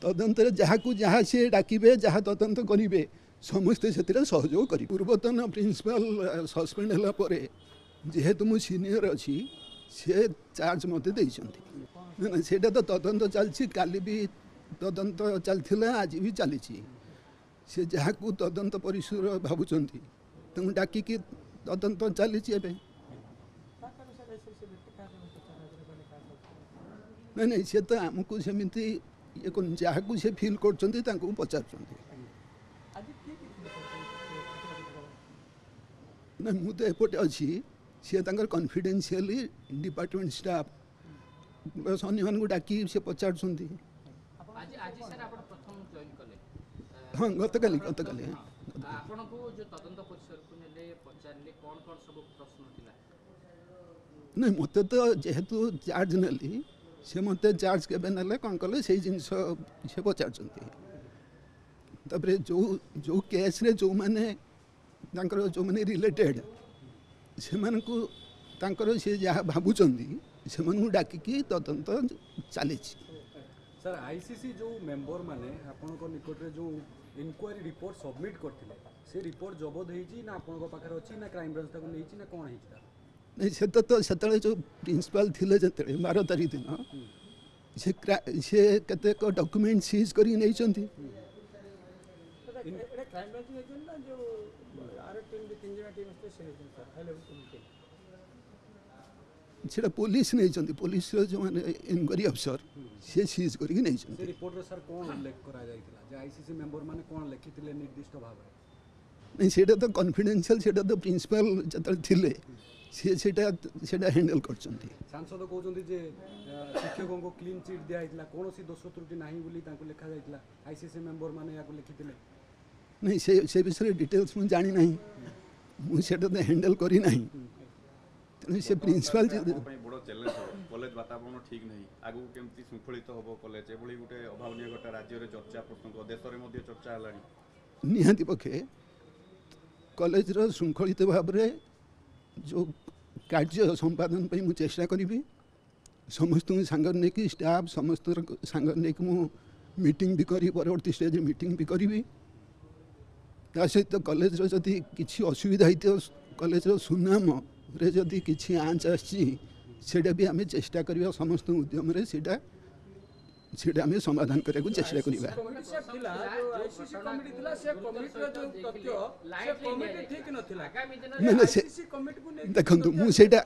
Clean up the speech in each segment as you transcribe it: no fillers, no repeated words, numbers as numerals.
तदंतर जहाँ को जहाँ सी डाकिबे जहाँ तदंत करेंगे समस्ते से सहयोग कर पूर्वतन प्रिंसिपल सस्पेंड है जेहेतु मु सीनियर अच्छी सी चार्ज मत से तो तदंत चलती काली भी तदंत चलता आज भी चली सी जहाँ को तदंत परिसर भावुंट डाकिकी तदंत चली नहीं नहीं सी तो आमको सेमती ये जहाँ को सी फिल कर पचार ना मुझे एपटे अच्छी सी कॉन्फिडेंशियली डिपार्टमेंट स्टाफ बस अन्य डाकी सी पचार हाँ गत काली नहीं मत तो जेहेतु चार्ज नेली से मत चार्ज के कौन कले से जिन से पचार जो जो केस रे जो माने जो माने रिलेटेड से से जहाँ भावुंट से डाकिकी तदंत चली सर आईसीसी जो मेंबर माने आपण निकट रे जो इंक्वायरी रिपोर्ट सबमिट करथिले से रिपोर्ट जबत होईची ना आपण पाखर अछि ना क्राइम ब्रांच ताको नेईची ना कोन हेइता नहीं से तो सेतले जो प्रिंसिपल थिले जते 12 तारीख दिन से कते को डॉक्यूमेंट सीज करी नहीं चंती एटा क्राइम ब्रांच ने ना जो आर टीम दे 3 जना टीम से सर हाई लेवल कमिटी सेटा पुलिस नहीं चंती पुलिस जो माने इनक्वायरी अफसर से सीज करी नहीं चंती से रिपोर्ट रे सर कोन उल्लेख करा जायतिला जे आईसीसी मेंबर माने कोन लिखितिले निर्दिष्ट भाव नहीं सेटा तो कॉन्फिडेंशियल सेटा तो प्रिंसिपल जते थिले सेटा हैंडल करछंती सांसद कहउछंती जे शिक्षकों को क्लीन चिट दिया हितला कोनोसी दोष त्रुटि नाही बोली ताको लिखा जायतिला आईसीसी मेंबर माने याको लिखितिले नहीं से विषय डिटेल्स मु जानी नहीं मु सेटा तो हैंडल करी नहीं तेणु से प्रिंसिपल बड़ चैलेंज कॉलेज वातावरण ठीक नहीं आगु केमती शृंखलित होबो कॉलेज एभली गुटे अभावनीय घटा राज्य रे चर्चा प्रसंग देश रे मध्ये चर्चा हलानी निहाती पक्षे कॉलेज रो शृंखलित भाव रे जो कार्य संपादन पे मु चेष्टा करी समस्त सांग नहीं स्टाफ समस्त सांग नहीं मु मीटिंग भी करी परवर्ती स्टेज मीटिंग भी करी सहित कॉलेज रो जदि किछि असुविधा होइतो कॉलेज रो सुनाम रे जदि किछि आंच आछि सेटा भी आमे चेष्टा करिया समस्त उद्यम रे सेटा आमे समाधान करे को चेष्टा करिबा देखंतु मु सेटा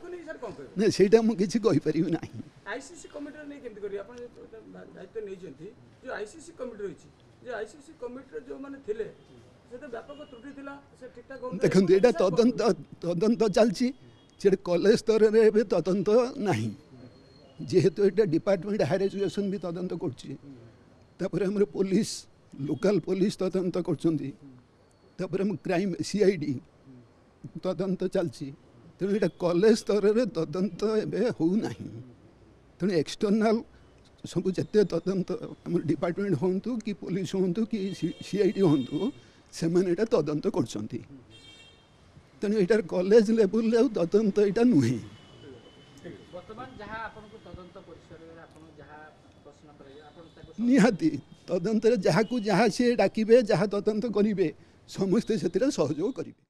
नै सेटा मु किछि कहि परिबो नाही आईसीसी कमिटी नै केमति करी आपण दायित्व नै जंती जो आईसीसी कमिटी रहिछि जे आईसीसी कमिटी जो माने थिले से तो व्यापक त्रुटि थिला से ठीक ठाक देखंतु एटा तदंत चलछि से कॉलेज स्तर रे तदंत नाही जेहेतु ये डिपार्टमेंट हायर एजुकेशन भी तदंत कर पुलिस लोकल पुलिस तदंत कर क्राइम सीआईडी तदंत चलती तेणु ये कॉलेज स्तर में तदंत हो तेणु एक्सटर्नाल सब जिते तदंत डिपार्टमेंट हूँ कि पुलिस हूँ कि सीआईडी हूँ से तदंत कर तेणु ये कॉलेज लेवल तदंत यहाँ नुहे निहाती तदंतर जहाँ को जहाँ सी डाकिबे जहाँ तदंत करेंगे समस्ते से सहयोग करेंगे।